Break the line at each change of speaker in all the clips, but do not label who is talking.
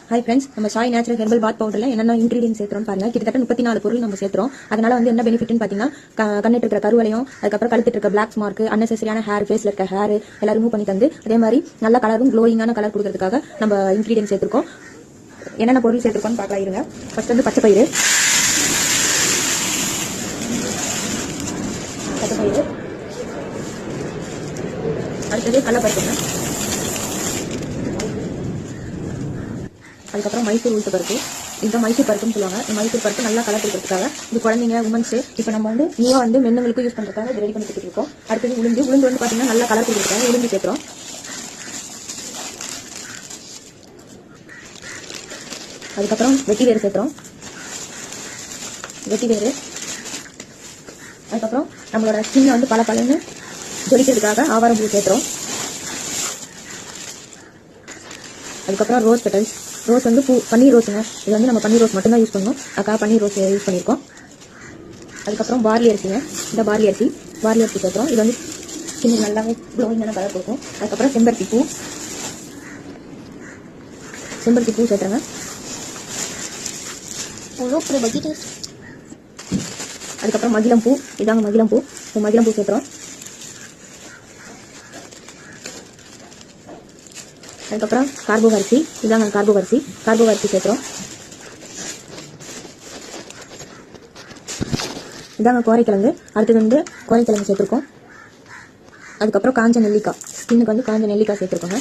Hi friends, நம்ம Sai natural herbal பாத் பவுடரில் என்னென்ன ingredients சேர்த்துறோம் பாருங்க. கிட்டத்தட்ட 34 பொருள் நம்ம சேர்த்துறோம். அதனால வந்து என்ன பெனிஃபிட்னு பார்த்தீங்கன்னா, கண்ணிட்டு இருக்கிற கருவளையும், அதுக்கப்புறம் கழுத்துட்டு இருக்க பிளாக் மார்க், அன்னெசரியான ஹேர், ஃபேஸ்ல இருக்க ஹேர் எல்லாம் ரிமூவ் பண்ணி தந்து, அதே மாதிரி நல்ல கலரும் க்ளோயிங்கான கலர் கொடுக்கறதுக்காக நம்ம இன்கிரீடியன்ஸ் சேர்த்துருக்கோம். என்னென்ன பொருள் சேர்த்துருக்கோம்னு பார்க்கலாம் இருங்க. ஃபர்ஸ்ட் வந்து பச்சைப்பயிறு, அடுத்தது கடலைப்பருப்புங்க, அதுக்கப்புறம் மைசூர் உளுத்த பருப்பு. இதுதான் மைசூர் பருப்புன்னு சொல்லுவாங்க. இந்த மைசூர் பருப்பு நல்லா கலர் கொடுக்கறதுக்காக இது குழந்தைங்க, உமன்ஸ் இப்போ நம்ம வந்து நியூவா வந்து மென்னுங்களுக்கு யூஸ் பண்றதுக்காக இது ரெடி பண்ணி கொடுத்துருக்கோம். அடுத்தது உளுந்து வந்து பாத்தீங்கன்னா நல்லா கலர் கொடுக்கறதுக்காக உளுந்து சேர்க்கிறோம். அதுக்கப்புறம் வெட்டி வேறு சேர்க்கிறோம். அதுக்கப்புறம் நம்மளோட ஸ்கின் வந்து பலன்னு ஜொலிக்கிறதுக்காக ஆவாரம் பூ சேர்க்கிறோம். அதுக்கப்புறம் ரோஸ் பெட்டல்ஸ். ரோஸ் வந்து பன்னீர் ரோஸுங்க. இது வந்து நம்ம பன்னீர் ரோஸ் மட்டும்தான் யூஸ் பண்ணணும். அதுக்காக பன்னீர் ரோஸ் யூஸ் பண்ணியிருக்கோம். அதுக்கப்புறம் பார்லி அரிசிங்க. இந்த பார்லி அரிசி சேர்க்குறோம். இது வந்து ஸ்கின் நல்லாவே க்ளோயிங்கான கலர் கொடுக்கும். அதுக்கப்புறம் செம்பருத்தி பூ சேர்த்துறேங்க. அதுக்கப்புறம் மகிழம் பூ. இதாங்க மகிழம் பூ சேர்க்குறோம். அதுக்கப்புறம் கார்போ அரிசி. இதாங்க கார்போ அரிசி சேர்க்குறோம். இதாங்க கோரைக்கிழங்கு. அடுத்தது வந்து கோரைக்கிழங்கு சேர்த்துருக்கோம். அதுக்கப்புறம் காஞ்ச நெல்லிக்காய். ஸ்கின்னுக்கு வந்து காஞ்ச நெல்லிக்காய் சேர்த்துருக்கோங்க.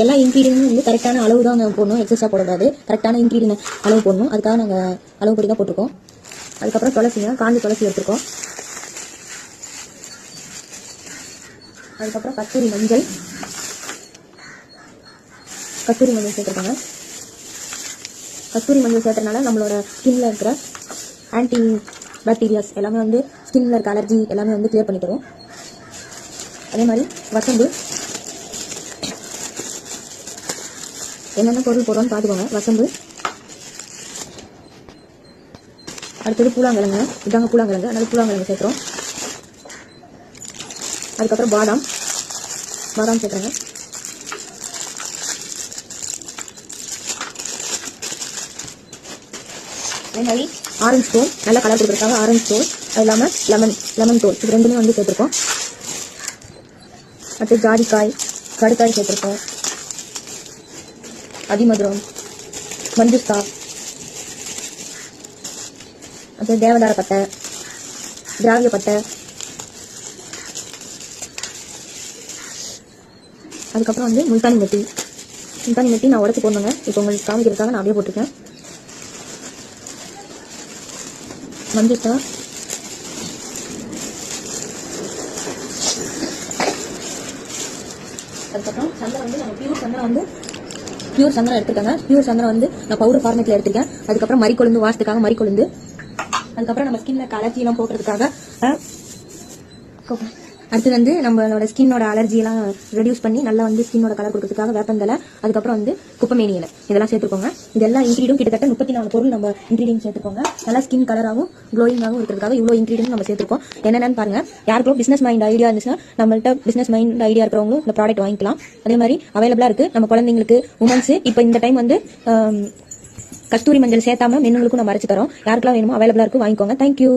எல்லா இன்க்ரீடியன்ட்டும் வந்து கரெக்டான அளவு தான் நாங்கள் போடணும். எக்ஸஸாக போடக்கூடாது. கரெக்டான இன்க்ரீடியன்ட் அளவு போடணும். அதுக்காக நாங்கள் அளவு படி தான் போட்டிருக்கோம். அதுக்கப்புறம் துளசிங்க. காஞ்ச துளசி எடுத்துருக்கோம். அதுக்கப்புறம் கஸ்தூரி மஞ்சள் சேர்த்துருக்காங்க. கஸ்தூரி மஞ்சள் சேர்த்தறதுனால நம்மளோட ஸ்கின்ல இருக்கிற ஆன்டி பாக்டீரியாஸ் எல்லாமே வந்து ஸ்கின்ல இருக்க அலர்ஜி எல்லாமே வந்து கிளியர் பண்ணி தரும். அதே மாதிரி வசம்பு. என்னென்ன பொருள் போடுறோம்னு பார்த்துக்கோங்க. வசம்பு, அடுத்தது பூலாங்கிழங்கு. இதாங்க பூலாங்கிழங்கு. அதனால பூலாங்கிழங்கு சேர்க்குறோம். அதுக்கப்புறம் பாதாம் சேர்க்குறேங்க. அதே மாதிரி ஆரஞ்சு தோல், நல்லா கலர் கொடுக்குறதுக்காக ஆரஞ்சு தோல், அது இல்லாமல் லெமன் தோல், இது ரெண்டுமே வந்து சேர்த்துருக்கோம். அடுத்து ஜாதிக்காய், கடுக்காய் சேர்த்துருக்கோம். அதிமதுரம், மஞ்சுஸ்தா, அடுத்து தேவதார பட்டை, திராவிய பட்டை, அதுக்கப்புறம் வந்து முல்தானி மெட்டி நான் உடச்சி போடணுங்க. இப்போ உங்களுக்கு காமிக்கிறதுக்காக நான் அப்படியே போட்டிருக்கேன். மஞ்சுஸ்தா, அதுக்கப்புறம் சந்தனம் வந்து நம்ம பியூர் சந்தனம் எடுத்துருக்காங்க. பியூர் சந்தனம் வந்து நான் பவுடர் ஃபார்மேட்ல எடுத்திருக்கேன். அதுக்கப்புறம் மறிக்கொழுந்து, வாசத்துக்காக மறிக்கொழுந்து. அதுக்கப்புறம் நம்ம ஸ்கின்ல அலர்ஜி எல்லாம் போக்குறதுக்காக, அடுத்து வந்து நம்மளோட ஸ்கின்னோட அலர்ஜி எல்லாம் ரெடியூஸ் பண்ணி நல்லா வந்து ஸ்கின்னோட கலர் கொடுக்கறதுக்காக வேப்பந்தலை, அதுக்கப்புறம் வந்து குப்பமேனி இலை, இதெல்லாம் சேர்த்துக்கோங்க. இதெல்லாம் இன்க்ரீடியும் கிட்டத்தட்ட 34 பொருள் நம்ம இன்க்ரீடியன்ட் சேர்த்துக்கோங்க. நல்லா ஸ்கின் கலராகவும் க்ளோயிங்காகவும் இருக்கிறதுக்காக இவ்வளோ இன்க்ரீடியன்ட் நம்ம சேர்த்துருக்கோம். என்னென்னு பாருங்க. யாருக்கும் பிசினஸ் மைண்ட் ஐடியா இருந்துச்சுன்னா நம்மள்ட்ட பிசினஸ் மைண்ட் ஐடியா இருக்கிறவங்களும் இந்த ப்ராடக்ட் வாங்கிக்கலாம். அதே மாதிரி அவைலபிளா இருக்கு நம்ம குழந்தைங்களுக்கு, உமன்ஸ். இப்போ இந்த டைம் வந்து கஸ்தூரி மஞ்சள் சேர்த்தாம மென்னுங்களுக்கும் நம்ம அரைச்சு தரோம். யாருக்கெல்லாம் வேணுமோ அவைலபிளா இருக்கு, வாங்கிக்கோங்க. தேங்க்யூ.